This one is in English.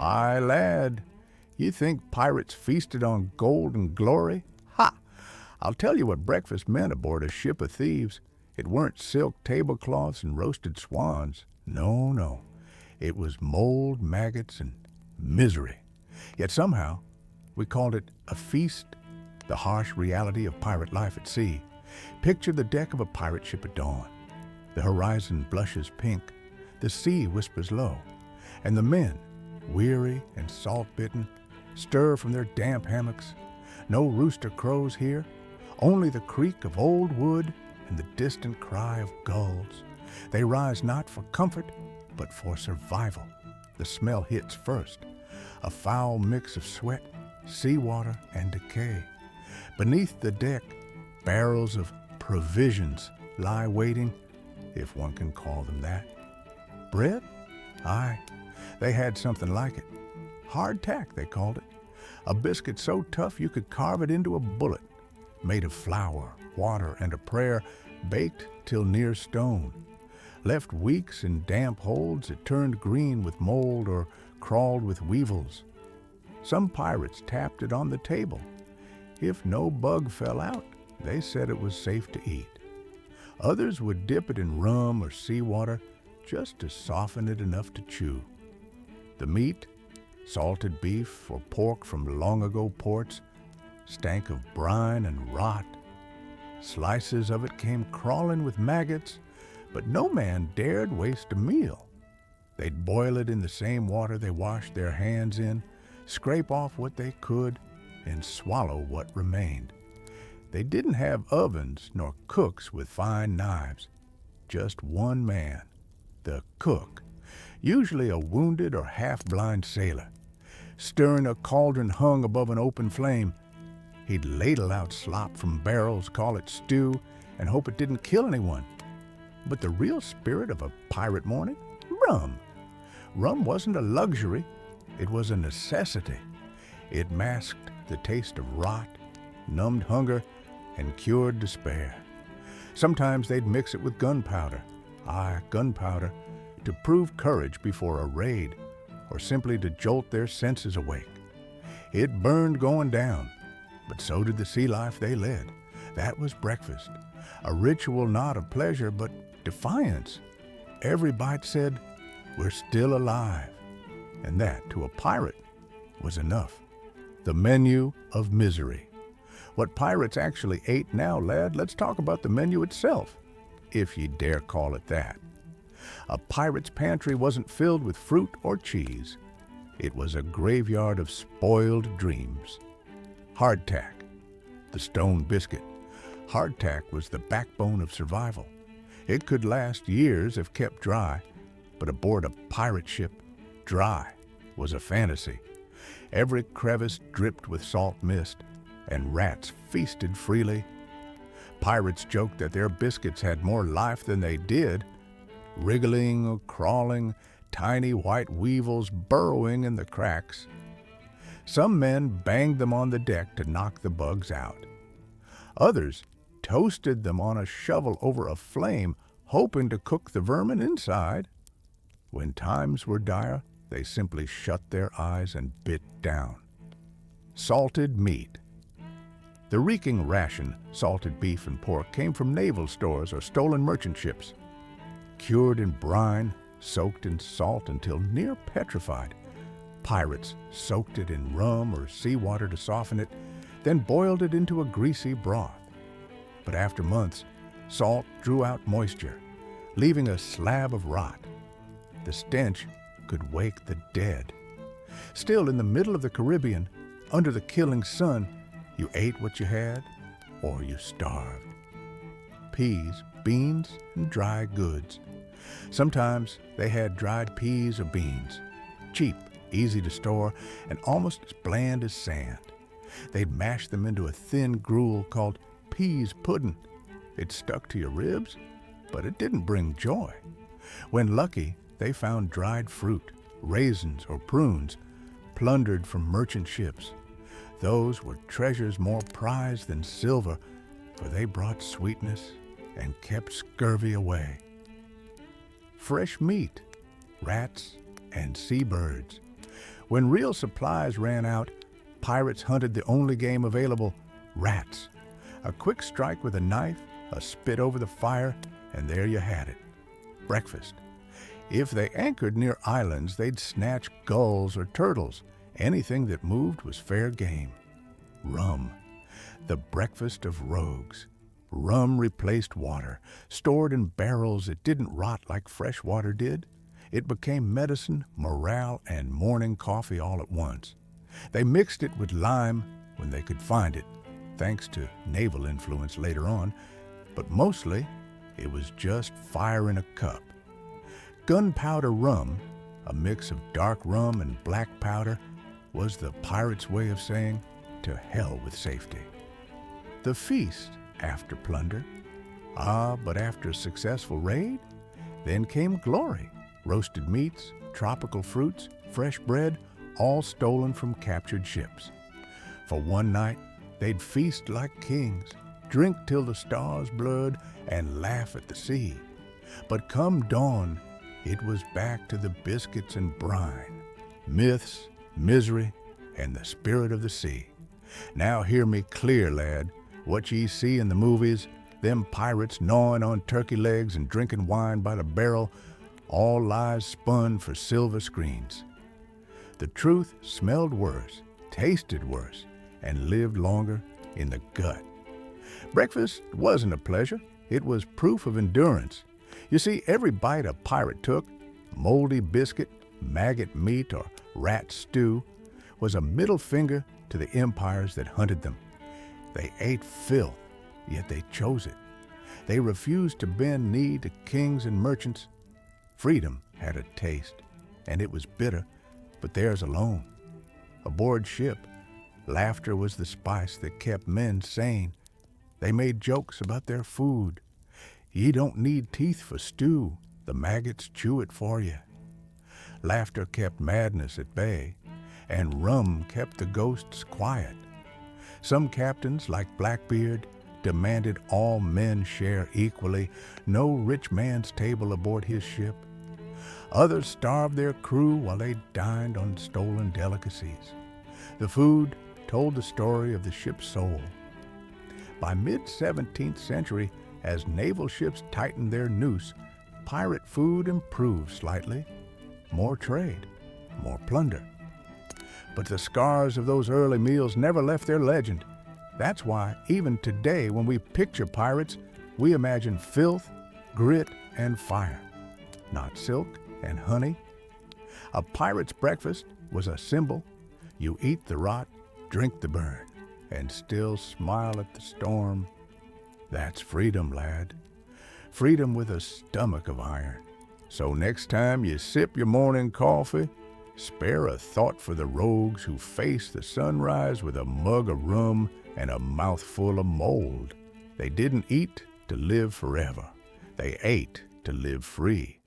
Aye, lad. You think pirates feasted on gold and glory? Ha! I'll tell you what breakfast meant aboard a ship of thieves. It weren't silk tablecloths and roasted swans. No, no. It was mold, maggots, and misery. Yet somehow, we called it a feast, the harsh reality of pirate life at sea. Picture the deck of a pirate ship at dawn. The horizon blushes pink, the sea whispers low, and the men, weary and salt-bitten, stir from their damp hammocks. No rooster crows here, only the creak of old wood and the distant cry of gulls. They rise not for comfort, but for survival. The smell hits first, a foul mix of sweat, seawater, and decay. Beneath the deck, barrels of provisions lie waiting, if one can call them that. Bread? Aye, they had something like it. Hardtack, they called it. A biscuit so tough you could carve it into a bullet, made of flour, water, and a prayer, baked till near stone. Left weeks in damp holds, it turned green with mold or crawled with weevils. Some pirates tapped it on the table. If no bug fell out, they said it was safe to eat. Others would dip it in rum or seawater just to soften it enough to chew. The meat, salted beef or pork from long-ago ports, stank of brine and rot. Slices of it came crawling with maggots, but no man dared waste a meal. They'd boil it in the same water they washed their hands in, scrape off what they could, and swallow what remained. They didn't have ovens nor cooks with fine knives. Just one man, the cook, usually a wounded or half-blind sailor. Stirring a cauldron hung above an open flame, he'd ladle out slop from barrels, call it stew, and hope it didn't kill anyone. But the real spirit of a pirate morning? Rum. Rum wasn't a luxury, it was a necessity. It masked the taste of rot, numbed hunger, and cured despair. Sometimes they'd mix it with gunpowder, gunpowder, to prove courage before a raid, or simply to jolt their senses awake. It burned going down, but so did the sea life they led. That was breakfast, a ritual not of pleasure, but defiance. Every bite said, "We're still alive," and that, to a pirate, was enough. The menu of misery. What pirates actually ate now, lad, let's talk about the menu itself, if ye dare call it that. A pirate's pantry wasn't filled with fruit or cheese. It was a graveyard of spoiled dreams. Hardtack, the stone biscuit. Hardtack was the backbone of survival. It could last years if kept dry, but aboard a pirate ship, dry was a fantasy. Every crevice dripped with salt mist, and rats feasted freely. Pirates joked that their biscuits had more life than they did, wriggling or crawling, tiny white weevils burrowing in the cracks. Some men banged them on the deck to knock the bugs out. Others toasted them on a shovel over a flame, hoping to cook the vermin inside. When times were dire, they simply shut their eyes and bit down. Salted meat. The reeking ration, salted beef and pork, came from naval stores or stolen merchant ships. Cured in brine, soaked in salt until near petrified, pirates soaked it in rum or seawater to soften it, then boiled it into a greasy broth. But after months, salt drew out moisture, leaving a slab of rot. The stench could wake the dead. Still, in the middle of the Caribbean, under the killing sun, you ate what you had, or you starved. Peas, beans, and dry goods. Sometimes they had dried peas or beans, cheap, easy to store, and almost as bland as sand. They'd mash them into a thin gruel called peas pudding. It stuck to your ribs, but it didn't bring joy. When lucky, they found dried fruit, raisins or prunes, plundered from merchant ships. Those were treasures more prized than silver, for they brought sweetness and kept scurvy away. Fresh meat, rats, and seabirds. When real supplies ran out, pirates hunted the only game available, rats. A quick strike with a knife, a spit over the fire, and there you had it. Breakfast. If they anchored near islands, they'd snatch gulls or turtles. Anything that moved was fair game. Rum. The breakfast of rogues. Rum replaced water, stored in barrels that didn't rot like fresh water did. It became medicine, morale, and morning coffee all at once. They mixed it with lime when they could find it, thanks to naval influence later on, but mostly it was just fire in a cup. Gunpowder rum, a mix of dark rum and black powder, was the pirates' way of saying, to hell with safety. The feast after plunder. But after a successful raid, then came glory. Roasted meats, tropical fruits, fresh bread, all stolen from captured ships. For one night, they'd feast like kings, drink till the stars blurred, and laugh at the sea. But come dawn, it was back to the biscuits and brine, myths, misery, and the spirit of the sea. Now hear me clear, lad. What ye see in the movies, them pirates gnawing on turkey legs and drinking wine by the barrel, all lies spun for silver screens. The truth smelled worse, tasted worse, and lived longer in the gut. Breakfast wasn't a pleasure. It was proof of endurance. You see, every bite a pirate took, moldy biscuit, maggot meat, or rat stew, was a middle finger to the empires that hunted them. They ate filth, yet they chose it. They refused to bend knee to kings and merchants. Freedom had a taste, and it was bitter, but theirs alone. Aboard ship, laughter was the spice that kept men sane. They made jokes about their food. Ye don't need teeth for stew, the maggots chew it for you. Laughter kept madness at bay, and rum kept the ghosts quiet. Some captains, like Blackbeard, demanded all men share equally, no rich man's table aboard his ship. Others starved their crew while they dined on stolen delicacies. The food told the story of the ship's soul. By mid-17th century, as naval ships tightened their noose, pirate food improved slightly. More trade, more plunder. But the scars of those early meals never left their legend. That's why, even today, when we picture pirates, we imagine filth, grit, and fire, not silk and honey. A pirate's breakfast was a symbol. You eat the rot, drink the burn, and still smile at the storm. That's freedom, lad. Freedom with a stomach of iron. So next time you sip your morning coffee, spare a thought for the rogues who face the sunrise with a mug of rum and a mouthful of mold. They didn't eat to live forever. They ate to live free.